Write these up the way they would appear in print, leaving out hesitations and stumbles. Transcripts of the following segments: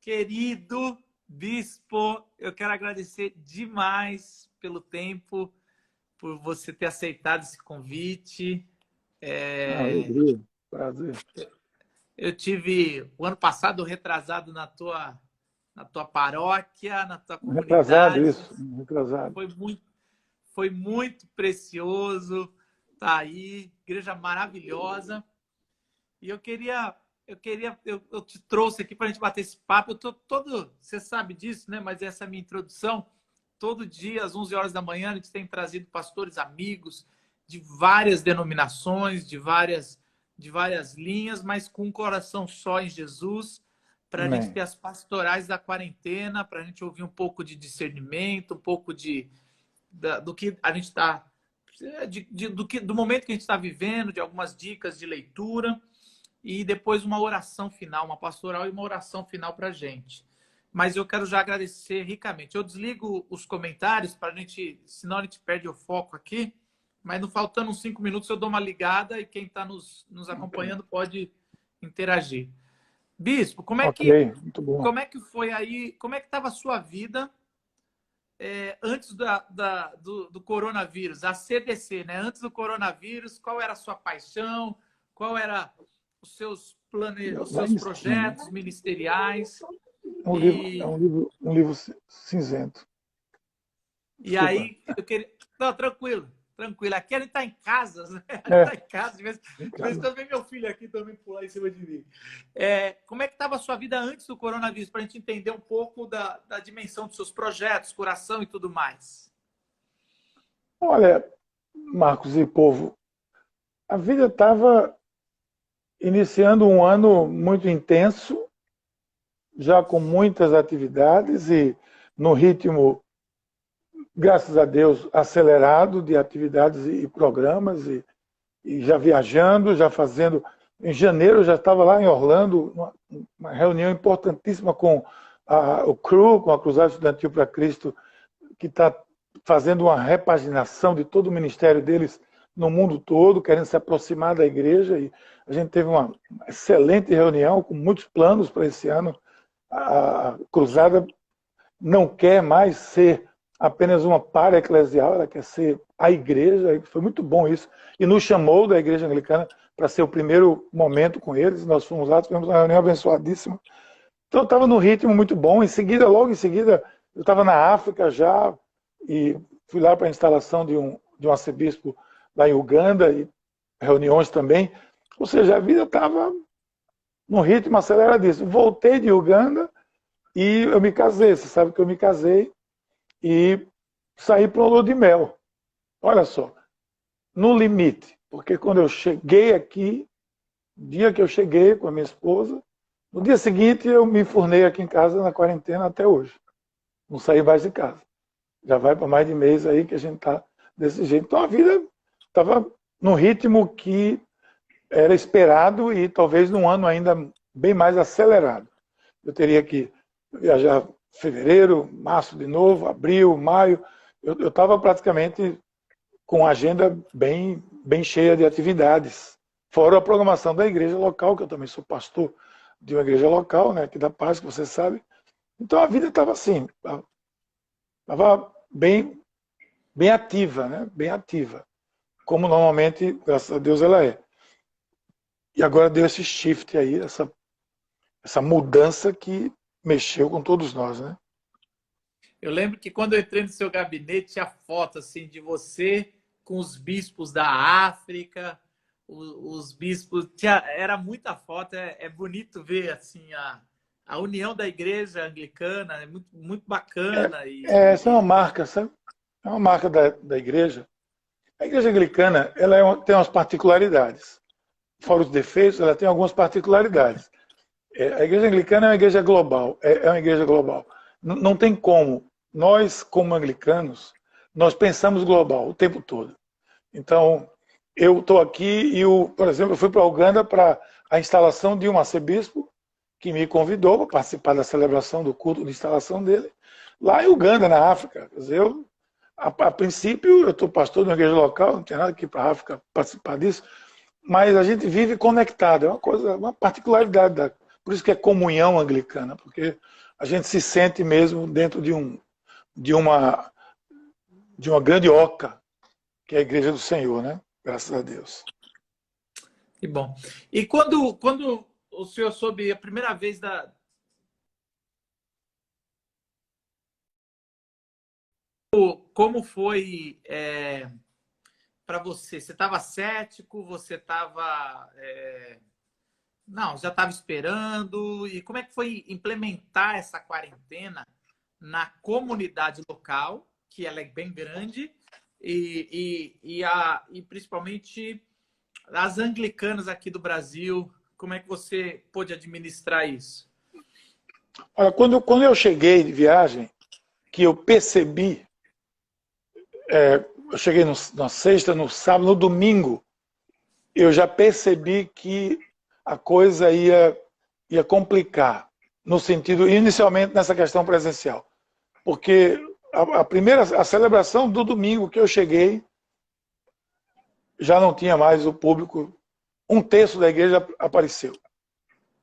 Querido bispo, eu quero agradecer demais pelo tempo, por você ter aceitado esse convite. Alegria, prazer. Eu tive o ano passado retrasado na tua paróquia, na tua Retrasado comunidade. isso, retrasado. Foi muito precioso. Tá aí, igreja maravilhosa. E eu te trouxe aqui para a gente bater esse papo. Você sabe disso, né? Mas essa é a minha introdução. Todo dia, às 11 horas da manhã, a gente tem trazido pastores amigos de várias denominações, de várias linhas, mas com um coração só em Jesus, para a gente Amém. ter as pastorais da quarentena, para a gente ouvir um pouco de discernimento, um pouco do que a gente está, do momento que a gente está vivendo, de algumas dicas de leitura. E depois uma oração final, uma pastoral e uma oração final para a gente. Mas eu quero já agradecer ricamente. Eu desligo os comentários para a gente, senão a gente perde o foco aqui. Mas não faltando uns 5 minutos eu dou uma ligada e quem está nos acompanhando pode interagir. Bispo, como é que, Ok, muito bom. como é que foi aí, como é que estava a sua vida antes do coronavírus, a CDC, né? Antes do coronavírus, qual era a sua paixão? Qual era os seus Lá os lá seus em cima. projetos ministeriais? É E, um livro cinzento. e Desculpa. aí, eu queria... Não, tranquilo, tranquilo. Aqui a gente está em casa, né? A gente está É, em casa. De vez em cara. quando vem meu filho aqui também pular em cima de mim. Como é que estava a sua vida antes do coronavírus? Para a gente entender um pouco da dimensão dos seus projetos, coração e tudo mais. Olha, Marcos e povo, a vida estava iniciando um ano muito intenso, já com muitas atividades e no ritmo, graças a Deus, acelerado de atividades e programas e já viajando, já fazendo. Em janeiro eu já estava lá em Orlando, uma reunião importantíssima com o CRU, com a Cruzada Estudantil para Cristo, que está fazendo uma repaginação de todo o ministério deles no mundo todo, querendo se aproximar da igreja. E a gente teve uma excelente reunião com muitos planos para esse ano. A Cruzada não quer mais ser apenas uma para-eclesial, ela quer ser a igreja, e foi muito bom isso. E nos chamou da igreja anglicana para ser o primeiro momento com eles, nós fomos lá, tivemos uma reunião abençoadíssima. Então eu estava num ritmo muito bom, logo em seguida, eu estava na África já, e fui lá para a instalação de um arcebispo lá em Uganda, e reuniões também. Ou seja, a vida estava num ritmo aceleradíssimo. Voltei de Uganda e eu me casei. Você sabe que eu me casei e saí para o lua de mel. Olha só, no limite. Porque quando eu cheguei aqui, dia que eu cheguei com a minha esposa, no dia seguinte eu me enfurnei aqui em casa na quarentena até hoje. Não saí mais de casa. Já vai para mais de mês aí que a gente está desse jeito. Então a vida estava num ritmo que era esperado e talvez num ano ainda bem mais acelerado. Eu teria que viajar em fevereiro, março de novo, abril, maio. Eu estava praticamente com a agenda bem cheia de atividades. Fora a programação da igreja local, que eu também sou pastor de uma igreja local, né, aqui da Paz, que você sabe. Então a vida estava assim, estava bem ativa, né? Bem ativa. Como normalmente, graças a Deus, ela é. E agora deu esse shift aí, essa mudança que mexeu com todos nós, né? Eu lembro que quando eu entrei no seu gabinete, tinha foto assim, de você com os bispos da África, os bispos. Era muita foto, é bonito ver assim, a união da igreja anglicana, é muito, muito bacana. Essa é uma marca, sabe? É uma marca da igreja. A igreja anglicana tem umas particularidades. Fora os defeitos, ela tem algumas particularidades. A igreja anglicana é uma igreja global. É uma igreja global. Não tem como. Nós, como anglicanos, nós pensamos global o tempo todo. Então, eu estou aqui e, por exemplo, eu fui para a Uganda para a instalação de um arcebispo que me convidou para participar da celebração do culto de instalação dele, lá em Uganda, na África. Quer dizer, a princípio, eu estou pastor de uma igreja local, não tem nada que ir para a África participar disso, mas a gente vive conectado. É uma particularidade Por isso que é comunhão anglicana, porque a gente se sente mesmo dentro de uma, de uma grande oca, que é a Igreja do Senhor, né? Graças a Deus. Que bom. E quando o senhor soube a primeira vez como foi para você? Você estava cético? Você estava não, já estava esperando? E como é que foi implementar essa quarentena na comunidade local, que ela é bem grande, e principalmente as anglicanas aqui do Brasil? Como é que você pôde administrar isso? Olha, quando eu cheguei de viagem, que eu percebi, eu cheguei na sexta, no sábado, no domingo, eu já percebi que a coisa ia complicar, no sentido, inicialmente nessa questão presencial. Porque a celebração do domingo que eu cheguei, já não tinha mais o público, um terço da igreja apareceu.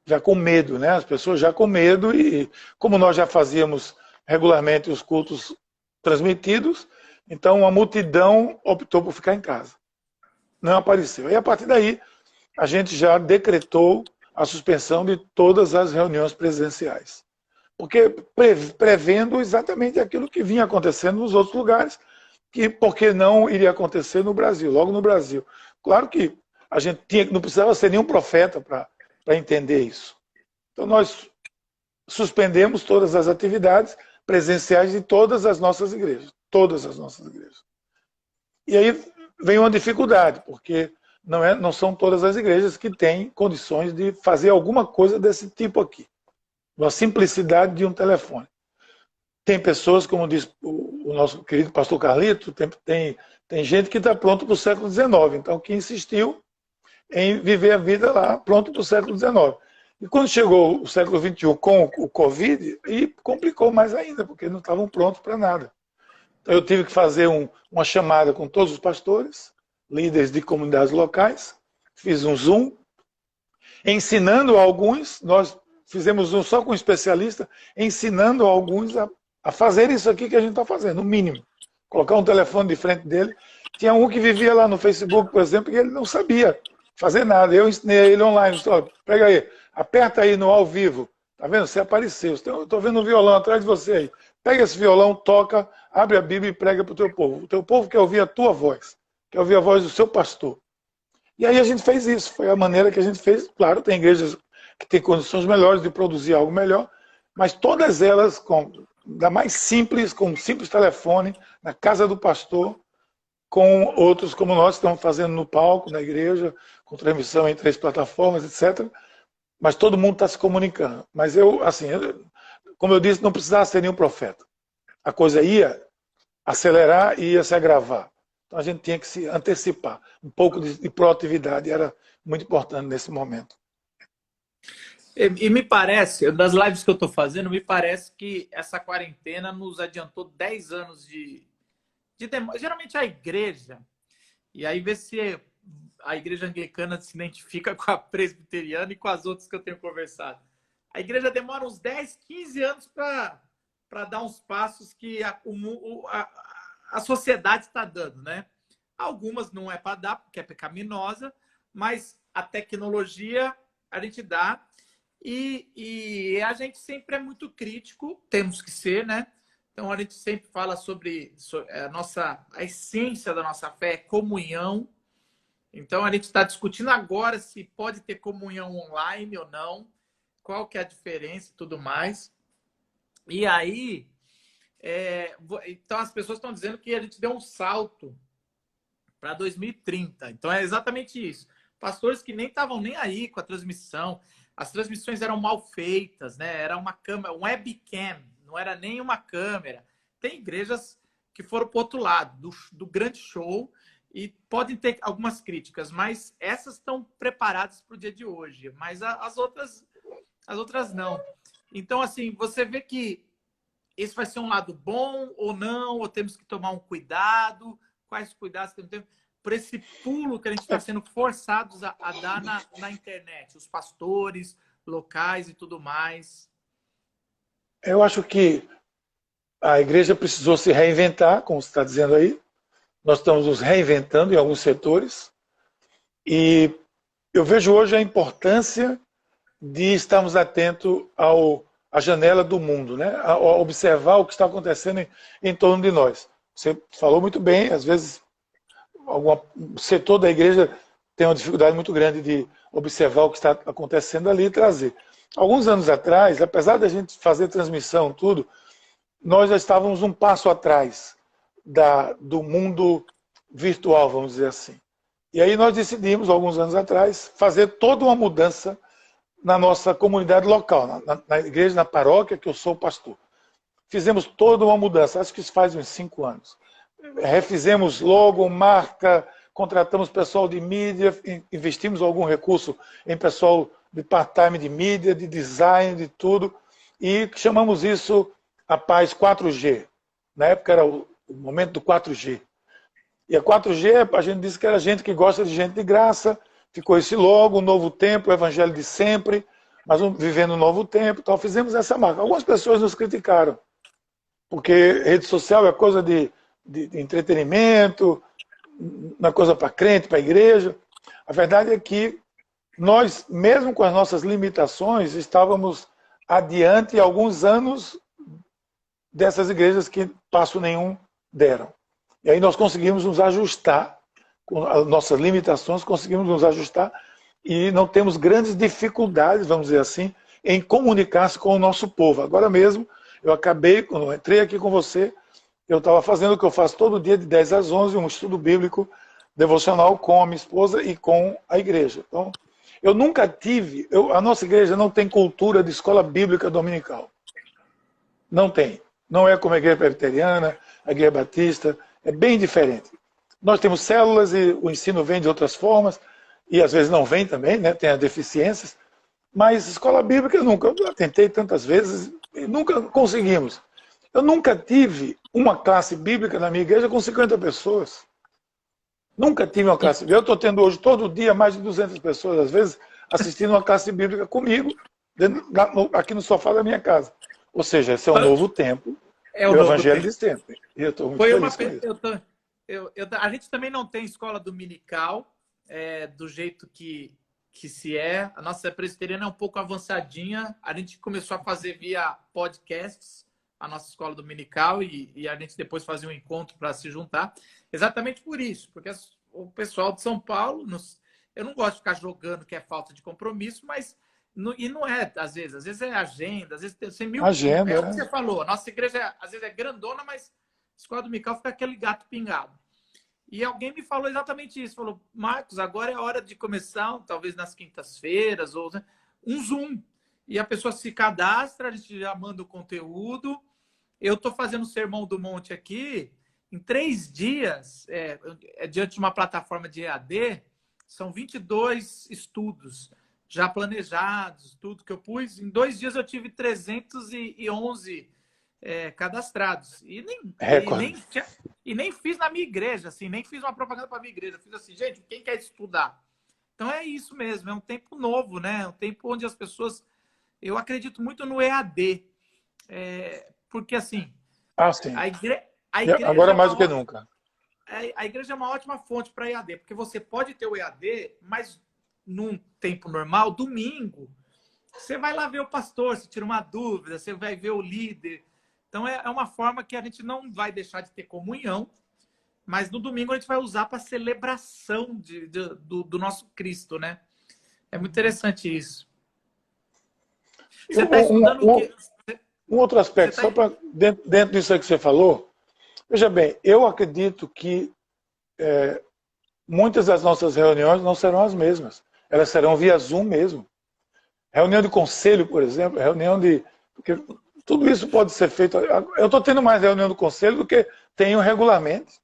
Já com medo, né? As pessoas já com medo, e como nós já fazíamos regularmente os cultos transmitidos, então a multidão optou por ficar em casa. Não apareceu. E a partir daí, a gente já decretou a suspensão de todas as reuniões presenciais. Porque prevendo exatamente aquilo que vinha acontecendo nos outros lugares, que porque não iria acontecer no Brasil, logo no Brasil. Claro que a gente não precisava ser nenhum profeta para entender isso. Então nós suspendemos todas as atividades presenciais de todas as nossas igrejas. Todas as nossas igrejas. E aí vem uma dificuldade, porque não são todas as igrejas que têm condições de fazer alguma coisa desse tipo aqui. A simplicidade de um telefone. Tem pessoas, como diz o nosso querido pastor Carlito, tem gente que está pronto para o século XIX, então que insistiu em viver a vida lá, pronto para o século XIX. E quando chegou o século XXI com o Covid, e complicou mais ainda, porque não estavam prontos para nada. Então eu tive que fazer uma chamada com todos os pastores, líderes de comunidades locais, fiz um Zoom, ensinando alguns, nós fizemos um só com um especialista, ensinando alguns a fazer isso aqui que a gente está fazendo, no mínimo. Colocar um telefone de frente dele. Tinha um que vivia lá no Facebook, por exemplo, e ele não sabia fazer nada. Eu ensinei ele online. Só, pega aí, aperta aí no ao vivo. Tá vendo? Você apareceu. Eu estou vendo um violão atrás de você aí. Pega esse violão, toca, abre a Bíblia e prega para o teu povo. O teu povo quer ouvir a tua voz, quer ouvir a voz do seu pastor. E aí a gente fez isso. Foi a maneira que a gente fez. Claro, tem igrejas que têm condições melhores de produzir algo melhor, mas todas elas, da mais simples, com um simples telefone, na casa do pastor, com outros como nós, que estamos fazendo no palco, na igreja, com transmissão em 3 plataformas, etc. Mas todo mundo está se comunicando. Mas como eu disse, não precisava ser nenhum profeta. A coisa ia acelerar e ia se agravar. Então a gente tinha que se antecipar. Um pouco de proatividade era muito importante nesse momento. E me parece, das lives que eu estou fazendo, me parece que essa quarentena nos adiantou 10 anos de demora. Geralmente a igreja, e aí vê se a igreja anglicana se identifica com a presbiteriana e com as outras que eu tenho conversado. A igreja demora uns 10, 15 anos para dar uns passos que a sociedade está dando, né? Algumas não é para dar, porque é pecaminosa, mas a tecnologia a gente dá. E a gente sempre é muito crítico, temos que ser, né? Então a gente sempre fala sobre a essência da nossa fé, é comunhão. Então a gente está discutindo agora se pode ter comunhão online ou não, qual que é a diferença e tudo mais. E aí, então as pessoas estão dizendo que a gente deu um salto para 2030. Então é exatamente isso. Pastores que nem estavam nem aí com a transmissão. As transmissões eram mal feitas, né? Era uma câmera, um webcam, não era nem uma câmera. Tem igrejas que foram para o outro lado, do grande show, e podem ter algumas críticas, mas essas estão preparadas para o dia de hoje, mas as outras não. Então, assim, você vê que esse vai ser um lado bom ou não, ou temos que tomar um cuidado, quais cuidados temos que ter por esse pulo que a gente está sendo forçados a dar na internet, os pastores, locais e tudo mais. Eu acho que a igreja precisou se reinventar, como você está dizendo aí. Nós estamos nos reinventando em alguns setores. E eu vejo hoje a importância de estarmos atentos à janela do mundo, né? A observar o que está acontecendo em torno de nós. Você falou muito bem, às vezes algum setor da igreja tem uma dificuldade muito grande de observar o que está acontecendo ali e trazer. Alguns anos atrás, apesar da gente fazer transmissão, tudo, nós já estávamos um passo atrás do mundo virtual, vamos dizer assim. E aí nós decidimos, alguns anos atrás, fazer toda uma mudança na nossa comunidade local, na igreja, na paróquia, que eu sou pastor. Fizemos toda uma mudança, acho que isso faz uns 5 anos. Refizemos logo, marca, contratamos pessoal de mídia, investimos algum recurso em pessoal de part-time de mídia, de design, de tudo, e chamamos isso a Paz 4G. Na época era o momento do 4G. E a 4G, a gente disse que era gente que gosta de gente de graça, ficou esse logo, o novo tempo, o evangelho de sempre, mas vivendo um novo tempo, então fizemos essa marca. Algumas pessoas nos criticaram, porque rede social é coisa de entretenimento, não é coisa para crente, para igreja. A verdade é que nós, mesmo com as nossas limitações, estávamos adiante alguns anos dessas igrejas que passo nenhum deram. E aí nós conseguimos nos ajustar, com as nossas limitações, conseguimos nos ajustar e não temos grandes dificuldades, vamos dizer assim, em comunicar-se com o nosso povo. Agora mesmo, eu acabei, quando eu entrei aqui com você, eu estava fazendo o que eu faço todo dia, de 10 às 11, um estudo bíblico devocional com a minha esposa e com a igreja. Então, eu nunca tive, a nossa igreja não tem cultura de escola bíblica dominical. Não tem. Não é como a igreja presbiteriana, a igreja batista, é bem diferente. Nós temos células e o ensino vem de outras formas, e às vezes não vem também, né? Tem as deficiências, mas escola bíblica eu nunca, eu tentei tantas vezes e nunca conseguimos. Eu nunca tive uma classe bíblica na minha igreja com 50 pessoas. Nunca tive uma classe bíblica. Eu estou tendo hoje, todo dia, mais de 200 pessoas, às vezes, assistindo uma classe bíblica comigo, aqui no sofá da minha casa. Ou seja, esse é um novo tempo, É o o novo evangelho tempo. de sempre. E eu estou muito Foi feliz com isso. A gente também não tem escola dominical do jeito que se é. A nossa presbiteriana é um pouco avançadinha. A gente começou a fazer via podcasts a nossa escola dominical e a gente depois fazia um encontro para se juntar. Exatamente por isso, porque o pessoal de São Paulo, eu não gosto de ficar jogando que é falta de compromisso, mas não é, às vezes é agenda, às vezes tem mil. Agenda, É o que você falou, a nossa igreja às vezes é grandona, mas a escola dominical fica aquele gato pingado. E alguém me falou exatamente isso, falou, Marcos, agora é hora de começar, talvez nas quintas-feiras, ou um Zoom. E a pessoa se cadastra, a gente já manda o conteúdo. Eu estou fazendo o Sermão do Monte aqui, em 3 dias, diante de uma plataforma de EAD, são 22 estudos já planejados, tudo que eu pus. Em 2 dias eu tive 311 cadastrados. E nem fiz na minha igreja, assim, nem fiz uma propaganda para a minha igreja. Fiz assim, gente, quem quer estudar? Então é isso mesmo, é um tempo novo, né? É um tempo onde as pessoas... Eu acredito muito no EAD. Porque, assim, sim. a igreja agora mais do que nunca. A igreja é uma ótima fonte para EAD, porque você pode ter o EAD, mas num tempo normal, domingo, você vai lá ver o pastor, você tira uma dúvida, você vai ver o líder. Então, é uma forma que a gente não vai deixar de ter comunhão, mas no domingo a gente vai usar para celebração do nosso Cristo, né? É muito interessante isso. Você está estudando o quê? Um outro aspecto, só para dentro disso aí que você falou, veja bem, eu acredito que muitas das nossas reuniões não serão as mesmas. Elas serão via Zoom mesmo. Reunião de conselho, por exemplo, porque tudo isso pode ser feito. Eu estou tendo mais reunião do conselho do que tenho regularmente.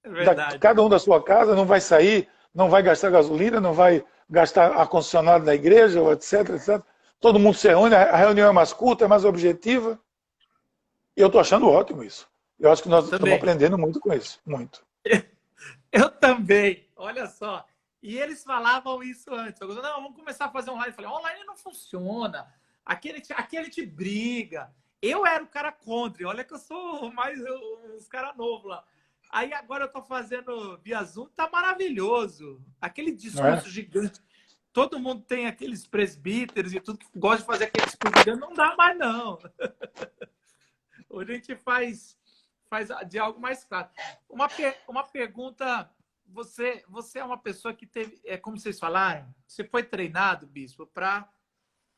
É verdade. Cada um da sua casa não vai sair, não vai gastar gasolina, não vai gastar ar-condicionado na igreja, etc, etc. Todo mundo se reúne, a reunião é mais curta, é mais objetiva. E eu estou achando ótimo isso. Eu acho que nós estamos aprendendo muito com isso. Muito. Eu também. Olha só. E eles falavam isso antes. Eu falei, não, vamos começar a fazer online. Eu falei, online não funciona. Aqui a gente briga. Eu era o cara contra. Olha que eu sou mais os caras novos lá. Aí agora eu tô fazendo via Zoom, tá maravilhoso. Aquele não é? discurso gigante. Todo mundo tem aqueles presbíteros e tudo que gosta de fazer aquele discurso gigante. Não dá mais, não. Hoje a gente faz de algo mais claro. Uma pergunta. Você é uma pessoa que teve, como vocês falaram, você foi treinado, bispo, para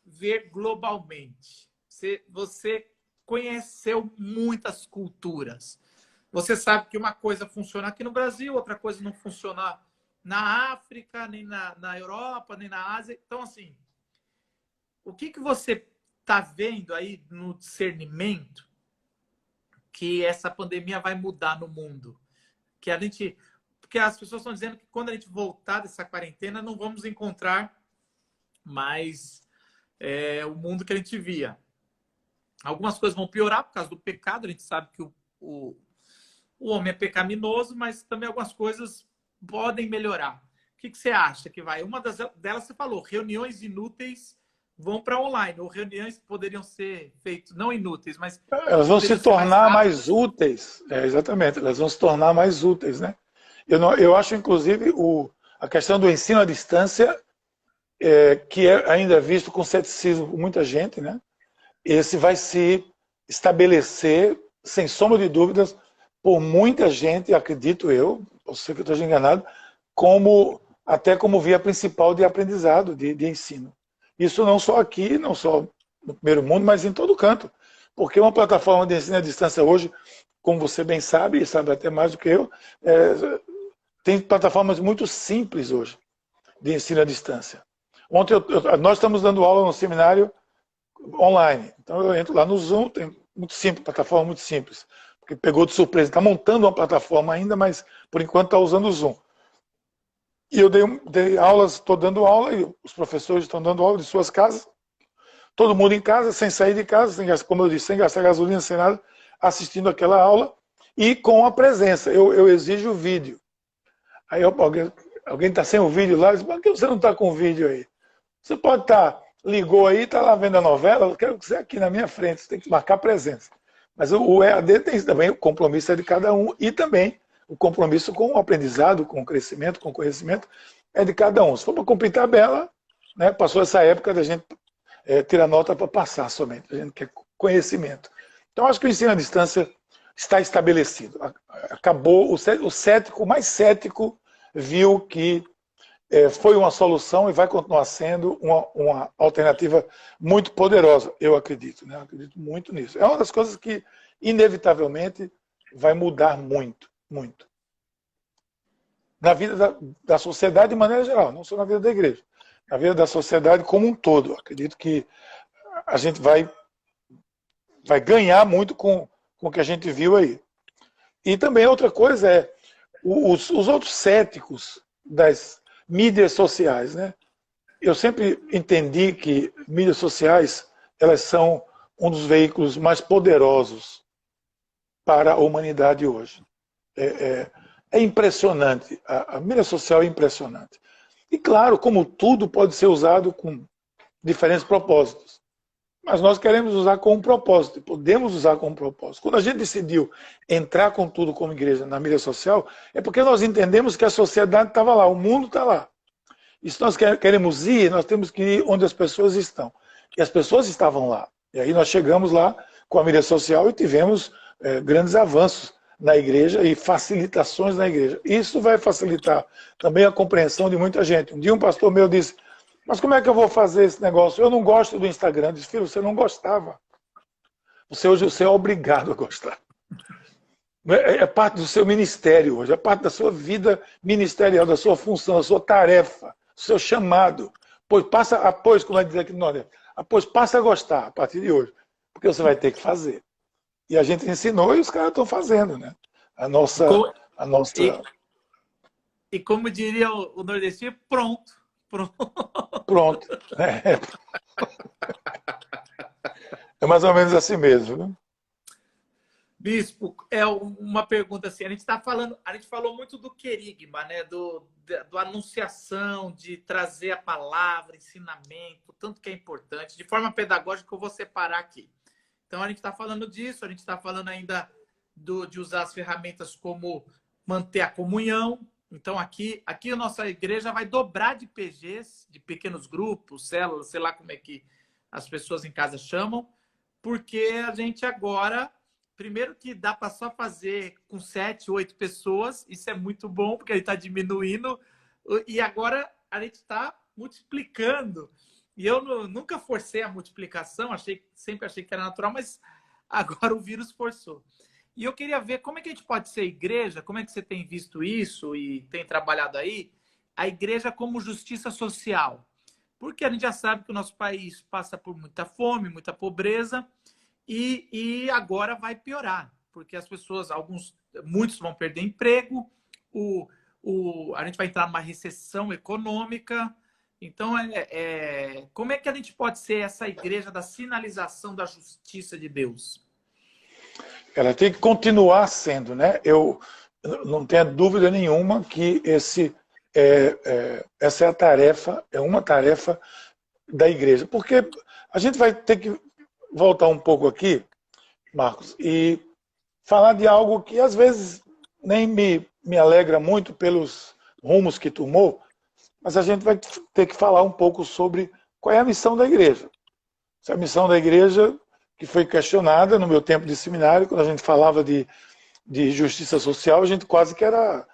ver globalmente. Você conheceu muitas culturas. Você sabe que uma coisa funciona aqui no Brasil, outra coisa não funciona na África, nem na Europa, nem na Ásia. Então, assim, o que você está vendo aí no discernimento que essa pandemia vai mudar no mundo? Porque as pessoas estão dizendo que quando a gente voltar dessa quarentena, não vamos encontrar mais o mundo que a gente via. Algumas coisas vão piorar por causa do pecado. A gente sabe que o homem é pecaminoso, mas também algumas coisas podem melhorar. O que você acha que vai? Uma delas você falou, reuniões inúteis vão para online, ou reuniões que poderiam ser feitas, não inúteis, mas Elas vão se poderiam ser mais tornar mais rápidas. úteis, exatamente, elas vão se tornar mais úteis, né? Eu acho, inclusive, a questão do ensino à distância, que ainda é visto com ceticismo por muita gente, né? Esse vai se estabelecer, sem sombra de dúvidas, por muita gente, acredito eu, ou sei que eu estou enganado, até como via principal de aprendizado, de ensino. Isso não só aqui, não só no primeiro mundo, mas em todo canto. Porque uma plataforma de ensino à distância hoje, como você bem sabe, e sabe até mais do que eu, tem plataformas muito simples hoje de ensino à distância. Ontem nós estamos dando aula no seminário online. Então eu entro lá no Zoom, tem muito simples, plataforma muito simples. Porque pegou de surpresa. Está montando uma plataforma ainda, mas por enquanto está usando o Zoom. E eu dei aulas, estou dando aula, e os professores estão dando aula de suas casas. Todo mundo em casa, sem sair de casa, como eu disse, sem gastar gasolina, sem nada, assistindo aquela aula e com a presença. Eu exijo o vídeo. Aí alguém está sem o vídeo lá, diz, por que você não está com o vídeo aí? Você pode estar, ligou aí, está lá vendo a novela, eu quero que você aqui na minha frente, você tem que marcar presença. Mas o EAD tem também, o compromisso é de cada um, e também o compromisso com o aprendizado, com o crescimento, com o conhecimento, é de cada um. Se for para cumprir tabela, né, passou essa época da gente tirar nota para passar somente, a gente quer conhecimento. Então, acho que o ensino à distância está estabelecido. Acabou, o cético, mais cético, viu que foi uma solução e vai continuar sendo uma alternativa muito poderosa, eu acredito. Né? Eu acredito muito nisso. É uma das coisas que, inevitavelmente, vai mudar muito, muito. Na vida da sociedade de maneira geral, não só na vida da igreja. Na vida da sociedade como um todo. Eu acredito que a gente vai ganhar muito com o que a gente viu aí. E também outra coisa os outros céticos das mídias sociais, né? Eu sempre entendi que mídias sociais, elas são um dos veículos mais poderosos para a humanidade hoje. É impressionante, a mídia social é impressionante. E claro, como tudo pode ser usado com diferentes propósitos. Mas nós queremos usar com um propósito, podemos usar com um propósito. Quando a gente decidiu entrar com tudo como igreja na mídia social, é porque nós entendemos que a sociedade estava lá, o mundo está lá. E se nós queremos ir, nós temos que ir onde as pessoas estão. E as pessoas estavam lá. E aí nós chegamos lá com a mídia social e tivemos grandes avanços na igreja e facilitações na igreja. Isso vai facilitar também a compreensão de muita gente. Um dia um pastor meu disse, mas como é que eu vou fazer esse negócio? Eu não gosto do Instagram. Eu disse, filho, você não gostava. Hoje você é obrigado a gostar. É parte do seu ministério hoje, é parte da sua vida ministerial, da sua função, da sua tarefa, do seu chamado. Pois, como vai dizer aqui no Nordeste, pois passa a gostar a partir de hoje, porque você vai ter que fazer. E a gente ensinou e os caras estão fazendo, né? A nossa... E como diria o nordestino, pronto. Pronto. É mais ou menos assim mesmo. Né? Bispo, uma pergunta assim, a gente falou muito do querigma, né? Do anunciação, de trazer a palavra, ensinamento, tanto que é importante. De forma pedagógica, eu vou separar aqui. Então, a gente está falando disso, a gente está falando ainda de usar as ferramentas como manter a comunhão. Então, aqui a nossa igreja vai dobrar de PGs, de pequenos grupos, células, sei lá como é que as pessoas em casa chamam, porque a gente agora, primeiro que dá para só fazer com 7, 8 pessoas, isso é muito bom, porque ele está diminuindo, e agora a gente está multiplicando. E eu nunca forcei a multiplicação, sempre achei que era natural, mas agora o vírus forçou. E eu queria ver como é que a gente pode ser igreja, como é que você tem visto isso e tem trabalhado aí, a igreja como justiça social. Porque a gente já sabe que o nosso país passa por muita fome, muita pobreza, e agora vai piorar, porque as pessoas, muitos vão perder emprego, a gente vai entrar numa recessão econômica. Então, como é que a gente pode ser essa igreja da sinalização da justiça de Deus? Ela tem que continuar sendo, né? Eu não tenho dúvida nenhuma que essa é a tarefa, é uma tarefa da igreja. Porque a gente vai ter que voltar um pouco aqui, Marcos, e falar de algo que às vezes nem me alegra muito pelos rumos que tomou, mas a gente vai ter que falar um pouco sobre qual é a missão da igreja. Essa é a missão da igreja que foi questionada no meu tempo de seminário, quando a gente falava de justiça social, a gente quase que era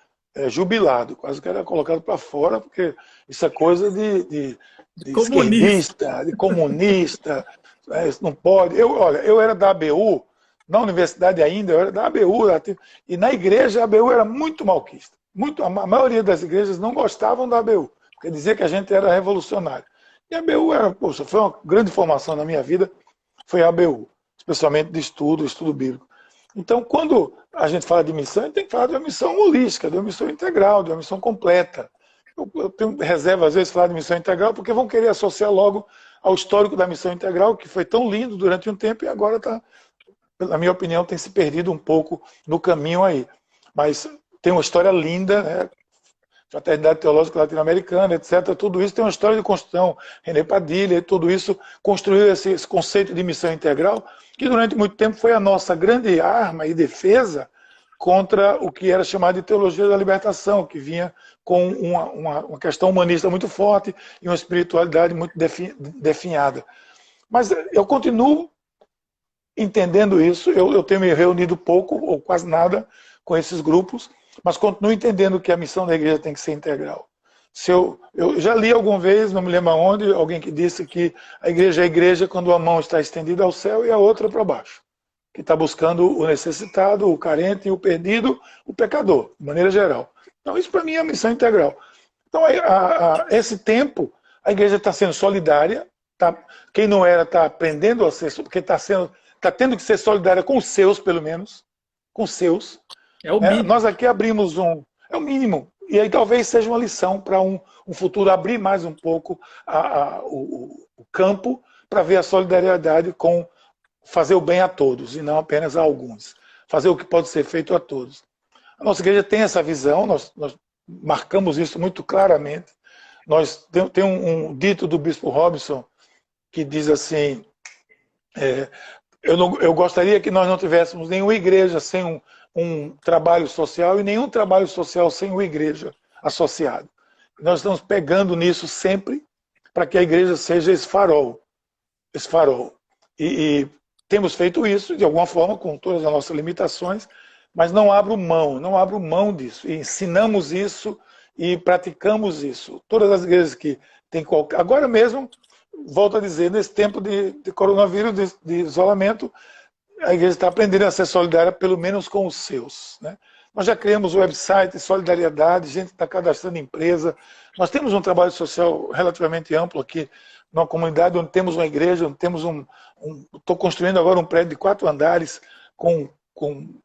jubilado, quase que era colocado para fora, porque isso é coisa de esquerdista, de comunista, isso não pode. Olha, eu era da ABU, na universidade ainda, eu era da ABU, e na igreja a ABU era muito malquista. A maioria das igrejas não gostavam da ABU, porque dizia que a gente era revolucionário. E a ABU foi uma grande formação na minha vida, foi a ABU, especialmente de estudo bíblico. Então, quando a gente fala de missão, a gente tem que falar de uma missão holística, de uma missão integral, de uma missão completa. Eu tenho reserva, às vezes, falar de missão integral, porque vão querer associar logo ao histórico da missão integral, que foi tão lindo durante um tempo e agora está, na minha opinião, tem se perdido um pouco no caminho aí. Mas tem uma história linda, né? Fraternidade Teológica Latino-Americana, etc. Tudo isso tem uma história de construção. René Padilha, tudo isso construiu esse conceito de missão integral, que durante muito tempo foi a nossa grande arma e defesa contra o que era chamado de teologia da libertação, que vinha com uma questão humanista muito forte e uma espiritualidade muito definhada. Mas eu continuo entendendo isso, eu tenho me reunido pouco ou quase nada com esses grupos, mas continuo entendendo que a missão da igreja tem que ser integral. Eu já li alguma vez, não me lembro onde, alguém que disse que a igreja é a igreja quando uma mão está estendida ao céu e a outra para baixo, que está buscando o necessitado, o carente, o perdido, o pecador, de maneira geral. Então isso para mim é a missão integral. Então esse tempo a igreja está sendo solidária, quem não era está aprendendo a ser, porque está tendo que ser solidária com os seus, pelo menos, com os seus. É o mínimo. Nós aqui abrimos é o mínimo, e aí talvez seja uma lição para um futuro abrir mais um pouco o campo para ver a solidariedade com fazer o bem a todos e não apenas a alguns. Fazer o que pode ser feito a todos. A nossa igreja tem essa visão, nós marcamos isso muito claramente. Tem um dito do Bispo Robson que diz assim, eu gostaria que nós não tivéssemos nenhuma igreja sem um trabalho social e nenhum trabalho social sem uma igreja associada. Nós estamos pegando nisso sempre para que a igreja seja esse farol. E temos feito isso de alguma forma com todas as nossas limitações, mas não abro mão disso. E ensinamos isso e praticamos isso. Todas as igrejas que têm qualquer... Agora mesmo, volto a dizer, nesse tempo de coronavírus, de isolamento, a igreja está aprendendo a ser solidária, pelo menos com os seus. Né? Nós já criamos o website Solidariedade, a gente está cadastrando empresa. Nós temos um trabalho social relativamente amplo aqui, numa comunidade onde temos uma igreja, onde temos estou construindo agora um prédio de 4 andares,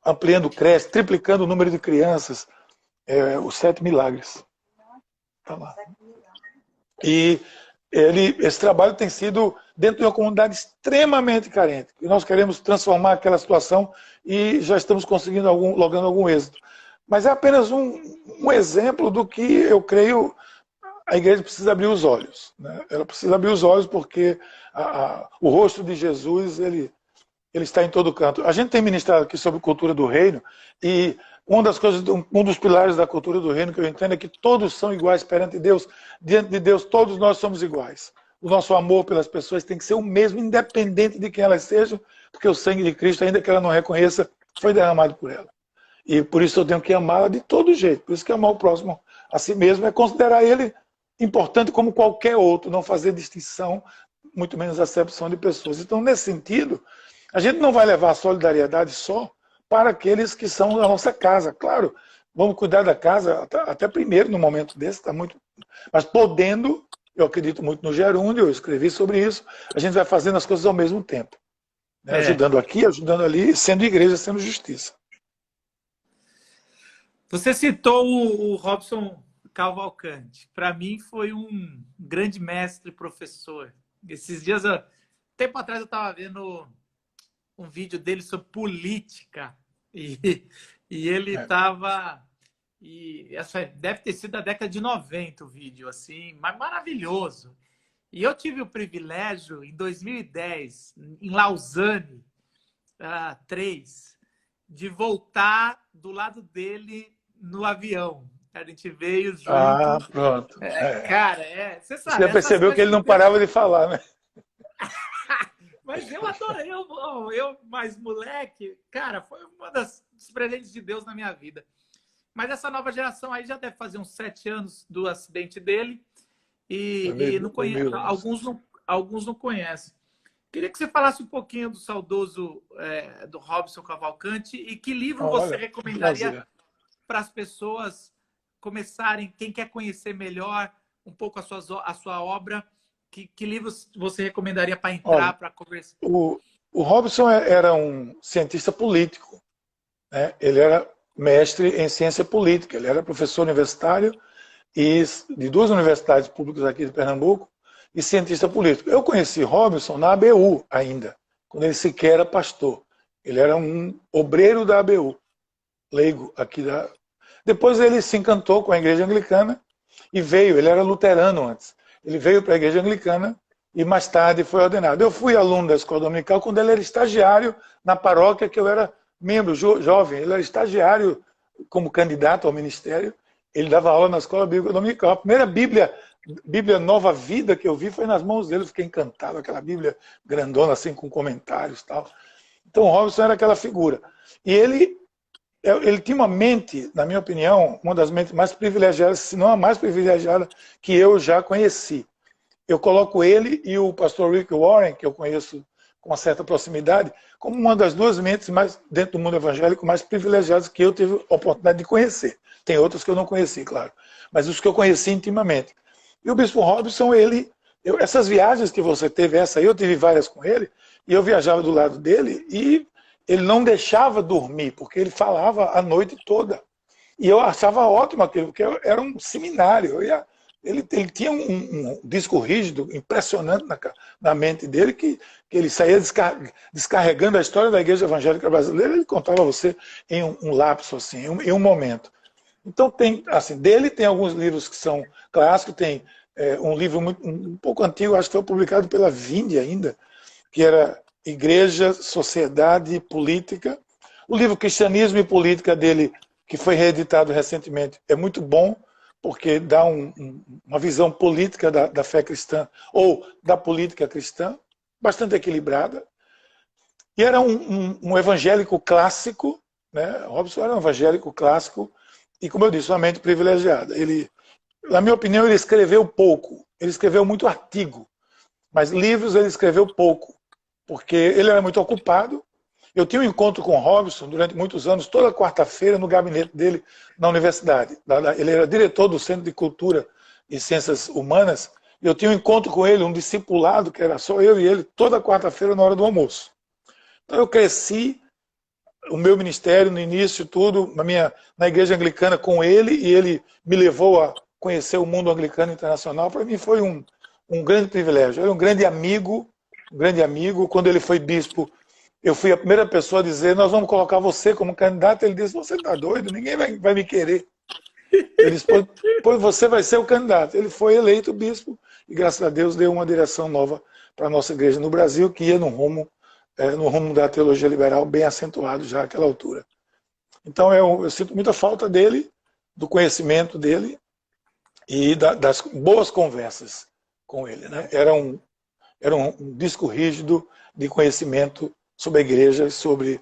ampliando o creche, triplicando o número de crianças, os 7 milagres. Tá lá. E esse trabalho tem sido dentro de uma comunidade extremamente carente. E nós queremos transformar aquela situação e já estamos conseguindo logrando algum êxito. Mas é apenas um exemplo do que eu creio a igreja precisa abrir os olhos. Né? Ela precisa abrir os olhos porque o rosto de Jesus ele está em todo canto. A gente tem ministrado aqui sobre cultura do reino e uma das coisas, um dos pilares da cultura do reino que eu entendo é que todos são iguais perante Deus. Diante de Deus, todos nós somos iguais. O nosso amor pelas pessoas tem que ser o mesmo, independente de quem elas sejam, porque o sangue de Cristo, ainda que ela não reconheça, foi derramado por ela. E por isso eu tenho que amá-la de todo jeito. Por isso que amar o próximo a si mesmo é considerar ele importante como qualquer outro, não fazer distinção, muito menos acepção de pessoas. Então, nesse sentido, a gente não vai levar a solidariedade só para aqueles que são da nossa casa. Claro, vamos cuidar da casa até primeiro, no momento desse, está muito. Mas podendo, eu acredito muito no gerúndio, eu escrevi sobre isso, a gente vai fazendo as coisas ao mesmo tempo. Né? Ajudando aqui, ajudando ali, sendo igreja, sendo justiça. Você citou o Robson Cavalcante. Para mim foi um grande mestre e professor. Esses dias, tempo atrás, eu estava vendo um vídeo dele sobre política e ele estava... E essa deve ter sido da década de 90 o vídeo, assim, mas maravilhoso. E eu tive o privilégio, em 2010, em Lausanne 3, de voltar do lado dele no avião. A gente veio junto. Ah, pronto. Cara, você sabe. Você já percebeu que ele não parava de falar, né? Mas eu adorei, eu mais moleque, cara, foi uma dos presentes de Deus na minha vida. Mas essa nova geração aí já deve fazer uns 7 anos do acidente dele e não conhece, alguns não conhecem. Queria que você falasse um pouquinho do saudoso do Robson Cavalcante e que livro você recomendaria para as pessoas começarem, quem quer conhecer melhor um pouco a sua obra, que livros você recomendaria para entrar, para conversar? O Robson era um cientista político, né? Ele era mestre em ciência política, ele era professor universitário de 2 universidades públicas aqui de Pernambuco e cientista político. Eu conheci Robson na ABU ainda, quando ele sequer era pastor. Ele era um obreiro da ABU, leigo aqui da... Depois ele se encantou com a igreja anglicana e veio, ele era luterano antes, ele veio para a igreja anglicana e mais tarde foi ordenado. Eu fui aluno da escola dominical quando ele era estagiário na paróquia que eu era membro, jovem, ele era estagiário como candidato ao ministério, ele dava aula na escola bíblica dominical. A primeira Bíblia Nova Vida que eu vi foi nas mãos dele, eu fiquei encantado, aquela Bíblia grandona assim, com comentários e tal. Então o Robson era aquela figura. E ele tinha uma mente, na minha opinião, uma das mentes mais privilegiadas, se não a mais privilegiada que eu já conheci. Eu coloco ele e o pastor Rick Warren, que eu conheço com uma certa proximidade, como uma das 2 mentes mais, dentro do mundo evangélico, mais privilegiadas que eu tive a oportunidade de conhecer. Tem outros que eu não conheci, claro, mas os que eu conheci intimamente. E o Bispo Robson, essas viagens que você teve, essa aí, eu tive várias com ele, e eu viajava do lado dele, e ele não deixava dormir, porque ele falava a noite toda. E eu achava ótimo aquilo, porque era um seminário. Ele tinha um disco rígido, impressionante na mente dele, que ele saía descarregando a história da igreja evangélica brasileira, ele contava a você em um lapso, assim, em um momento. Então, dele tem alguns livros que são clássicos, tem um livro um pouco antigo, acho que foi publicado pela Vinde ainda, que era Igreja, Sociedade e Política. O livro Cristianismo e Política dele, que foi reeditado recentemente, é muito bom, porque dá uma visão política da fé cristã, ou da política cristã, bastante equilibrada. E era um evangélico clássico, né? Robson era um evangélico clássico, e como eu disse, uma mente privilegiada. Ele, na minha opinião, ele escreveu pouco, ele escreveu muito artigo, mas livros ele escreveu pouco, porque ele era muito ocupado. Eu tinha um encontro com o Robson durante muitos anos, toda quarta-feira, no gabinete dele na universidade. Ele era diretor do Centro de Cultura e Ciências Humanas, e eu tinha um encontro com ele, um discipulado, que era só eu e ele, toda quarta-feira na hora do almoço. Então eu cresci o meu ministério no início, tudo, na igreja anglicana com ele, e ele me levou a conhecer o mundo anglicano internacional. Para mim foi um grande privilégio. Ele é um grande amigo, um grande amigo. Quando ele foi bispo, eu fui a primeira pessoa a dizer, nós vamos colocar você como candidato. Ele disse, você está doido? Ninguém vai me querer. Ele disse, pois você vai ser o candidato. Ele foi eleito bispo e, graças a Deus, deu uma direção nova para a nossa igreja no Brasil, que ia no rumo da teologia liberal bem acentuado já àquela altura. Então eu sinto muita falta dele, do conhecimento dele e das boas conversas com ele. Né? Era um disco rígido de conhecimento sobre a igreja e sobre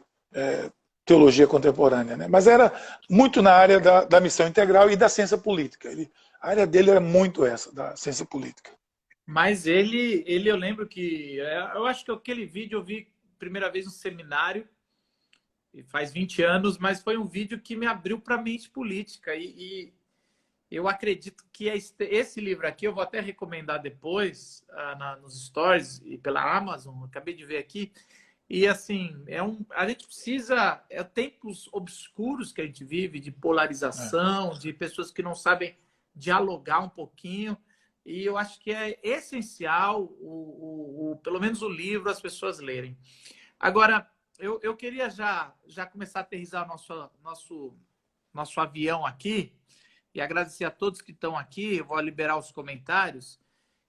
teologia contemporânea. Né? Mas era muito na área da missão integral e da ciência política. A área dele era muito essa, da ciência política. Mas eu lembro que, eu acho que aquele vídeo eu vi primeira vez no seminário, e faz 20 anos, mas foi um vídeo que me abriu para a mente política. E eu acredito que esse livro aqui, eu vou até recomendar depois nos stories e pela Amazon, acabei de ver aqui. E assim, a gente precisa, tempos obscuros que a gente vive, de polarização, de pessoas que não sabem dialogar um pouquinho. E eu acho que é essencial, pelo menos o livro, as pessoas lerem. Agora, eu queria já começar a aterrissar nosso avião aqui e agradecer a todos que estão aqui. Eu vou liberar os comentários.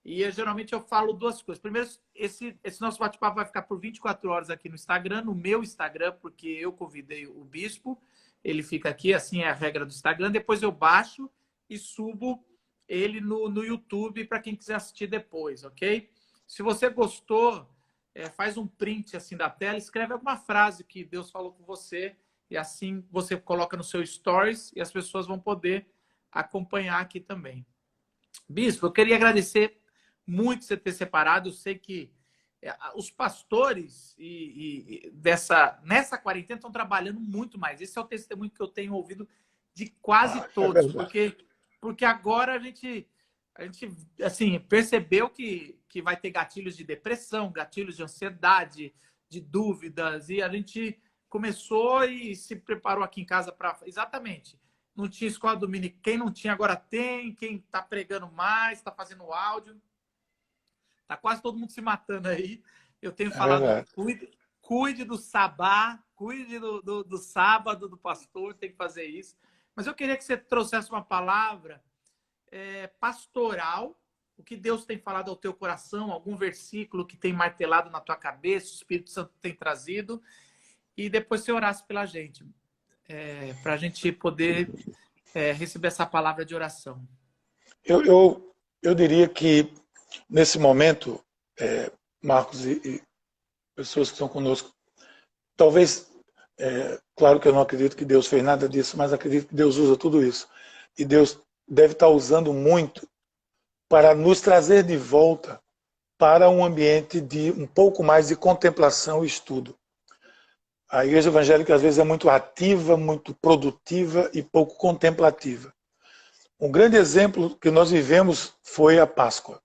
E geralmente eu falo duas coisas. Primeiro, esse nosso bate-papo vai ficar por 24 horas aqui no Instagram, no meu Instagram, porque eu convidei o bispo. Ele fica aqui, assim é a regra do Instagram. Depois eu baixo e subo ele no YouTube para quem quiser assistir depois, ok? Se você gostou, faz um print assim da tela, escreve alguma frase que Deus falou com você e assim você coloca no seu stories e as pessoas vão poder acompanhar aqui também. Bispo, eu queria agradecer muito você ter separado. Eu sei que os pastores nessa quarentena estão trabalhando muito mais. Esse é o testemunho que eu tenho ouvido de quase todos, porque agora a gente assim, percebeu que vai ter gatilhos de depressão, gatilhos de ansiedade, de dúvidas, e a gente começou e se preparou aqui em casa para... Exatamente. Não tinha escola dominical. Quem não tinha, agora tem. Quem está pregando mais, está fazendo áudio. Está quase todo mundo se matando aí. Eu tenho falado, cuide do sabá, cuide do sábado do pastor, tem que fazer isso. Mas eu queria que você trouxesse uma palavra pastoral, o que Deus tem falado ao teu coração, algum versículo que tem martelado na tua cabeça, o Espírito Santo tem trazido, e depois você orasse pela gente, para a gente poder receber essa palavra de oração. Eu diria que, nesse momento, Marcos e pessoas que estão conosco, talvez, claro que eu não acredito que Deus fez nada disso, mas acredito que Deus usa tudo isso. E Deus deve estar usando muito para nos trazer de volta para um ambiente de um pouco mais de contemplação e estudo. A igreja evangélica, às vezes, é muito ativa, muito produtiva e pouco contemplativa. Um grande exemplo que nós vivemos foi a Páscoa.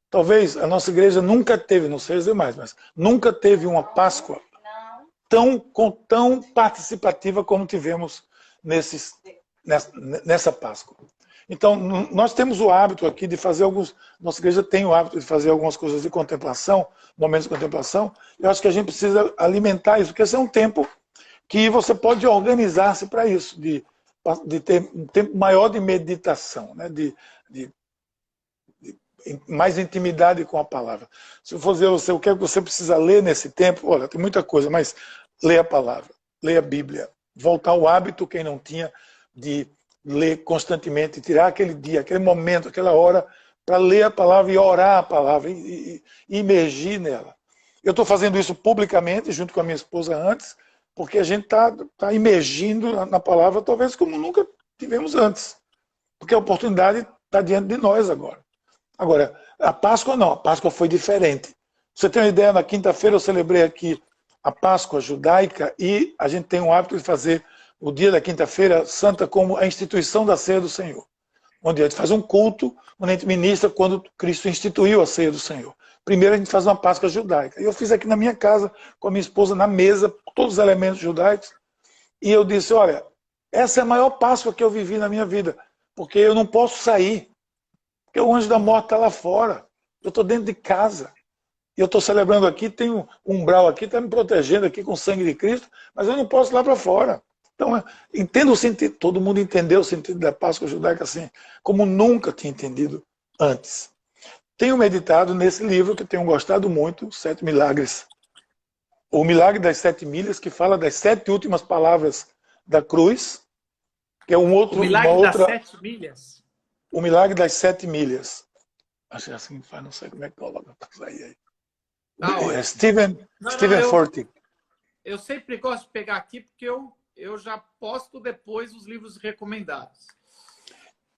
Talvez a nossa igreja nunca teve, não sei os demais, mas nunca teve uma Páscoa tão participativa como tivemos nessa Páscoa. Então, nós temos o hábito aqui de fazer nossa igreja tem o hábito de fazer algumas coisas de contemplação, momentos de contemplação. Eu acho que a gente precisa alimentar isso, porque esse é um tempo que você pode organizar-se para isso, de ter um tempo maior de meditação, né? de mais intimidade com a palavra. Se eu for dizer a você o que é que você precisa ler nesse tempo, olha, tem muita coisa, mas leia a palavra, leia a Bíblia, voltar ao hábito, quem não tinha, de ler constantemente, tirar aquele dia, aquele momento, aquela hora, para ler a palavra e orar a palavra, e imergir nela. Eu estou fazendo isso publicamente, junto com a minha esposa antes, porque a gente está imergindo na palavra, talvez como nunca tivemos antes. Porque a oportunidade está diante de nós agora. Agora, a Páscoa não, a Páscoa foi diferente. Você tem uma ideia, na quinta-feira eu celebrei aqui a Páscoa judaica e a gente tem o hábito de fazer o dia da quinta-feira santa como a instituição da ceia do Senhor. Onde a gente faz um culto, onde a gente ministra quando Cristo instituiu a ceia do Senhor. Primeiro a gente faz uma Páscoa judaica. E eu fiz aqui na minha casa, com a minha esposa, na mesa, todos os elementos judaicos. E eu disse, olha, essa é a maior Páscoa que eu vivi na minha vida. Porque eu não posso sair. Porque o anjo da morte está lá fora. Eu estou dentro de casa. E eu estou celebrando aqui, tem um umbral aqui, está me protegendo aqui com o sangue de Cristo, mas eu não posso ir lá para fora. Então, entenda o sentido, todo mundo entendeu o sentido da Páscoa judaica assim, como nunca tinha entendido antes. Tenho meditado nesse livro que tenho gostado muito, Sete Milagres. O Milagre das Sete Milhas, que fala das 7 últimas palavras da cruz, que é O Milagre das 7 Milhas? O Milagre das 7 Milhas. Acho que é assim que faz, não sei como é que coloca. Aí. Stephen Furtick. Eu sempre gosto de pegar aqui porque eu já posto depois os livros recomendados.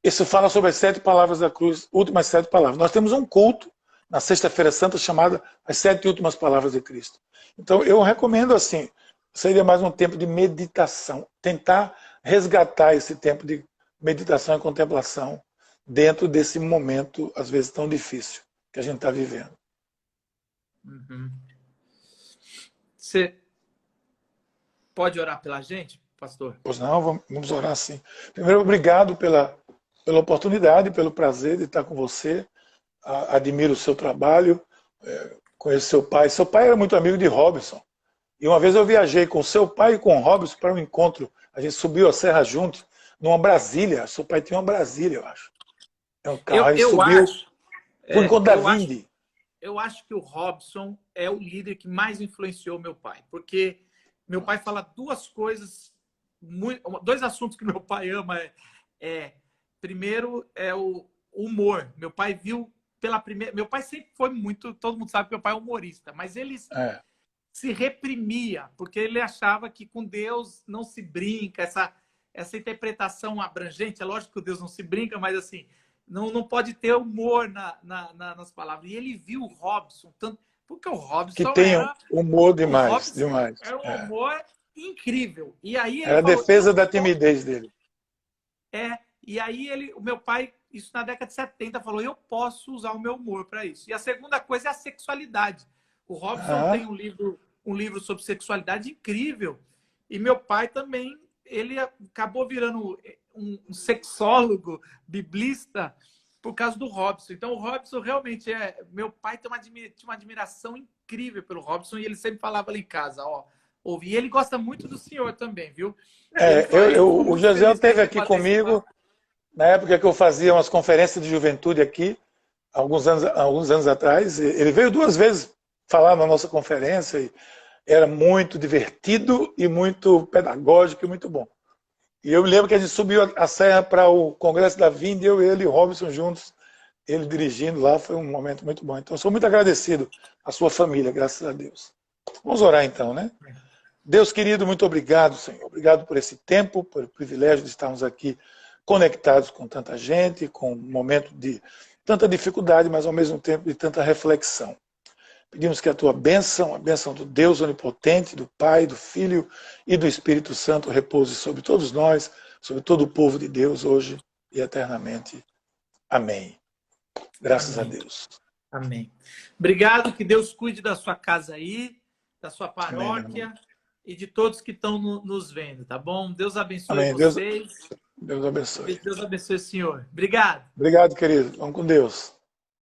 Isso fala sobre as 7 palavras da cruz, últimas 7 palavras. Nós temos um culto na Sexta-feira Santa chamada As 7 Últimas Palavras de Cristo. Então eu recomendo assim, seria mais um tempo de meditação, tentar resgatar esse tempo de meditação e contemplação dentro desse momento, às vezes tão difícil, que a gente está vivendo. Uhum. Você pode orar pela gente, pastor? Pois não, vamos orar sim. Primeiro, obrigado pela oportunidade, pelo prazer de estar com você. Admiro o seu trabalho, conheço seu pai. Seu pai era muito amigo de Robson. E uma vez eu viajei com seu pai e com o Robson para um encontro. A gente subiu a serra juntos, numa Brasília. Seu pai tinha uma Brasília, eu acho. É um carro, eu subiu. acho. Foi um encontro da Vindi. Eu acho que o Robson é o líder que mais influenciou meu pai, porque meu pai fala duas coisas, dois assuntos que meu pai ama. Primeiro é o humor. Meu pai viu pela primeira. Meu pai sempre foi muito. Todo mundo sabe que meu pai é humorista, mas ele se reprimia, porque ele achava que com Deus não se brinca, essa interpretação abrangente. É lógico que Deus não se brinca, mas assim. Não pode ter humor nas palavras. E ele viu o Robson, tanto, porque o Robson que tem humor demais. Robson demais. Era um humor incrível. E aí ele era a defesa da timidez dele. E aí o meu pai, isso na década de 70, falou, eu posso usar o meu humor para isso. E a segunda coisa é a sexualidade. O Robson tem um livro sobre sexualidade incrível. E meu pai também, ele acabou virando um sexólogo, biblista, por causa do Robson. Então, o Robson realmente meu pai tinha uma admiração incrível pelo Robson e ele sempre falava lá em casa, ouvi. E ele gosta muito do senhor também, viu? O José esteve aqui comigo na época que eu fazia umas conferências de juventude aqui, alguns anos atrás. Ele veio 2 vezes falar na nossa conferência e era muito divertido e muito pedagógico e muito bom. E eu me lembro que a gente subiu a serra para o Congresso da Vindi, ele e o Robson juntos, ele dirigindo lá, foi um momento muito bom. Então, eu sou muito agradecido à sua família, graças a Deus. Vamos orar então, né? Deus querido, muito obrigado, Senhor. Obrigado por esse tempo, por o privilégio de estarmos aqui conectados com tanta gente, com um momento de tanta dificuldade, mas ao mesmo tempo de tanta reflexão. Pedimos que a tua bênção, a bênção do Deus onipotente, do Pai, do Filho e do Espírito Santo repouse sobre todos nós, sobre todo o povo de Deus, hoje e eternamente. Amém. Graças a Deus. Amém. Obrigado, que Deus cuide da sua casa aí, da sua paróquia. Amém, e de todos que estão nos vendo, tá bom? Deus abençoe vocês. Deus abençoe. Deus abençoe o senhor. Obrigado. Obrigado, querido. Vamos com Deus.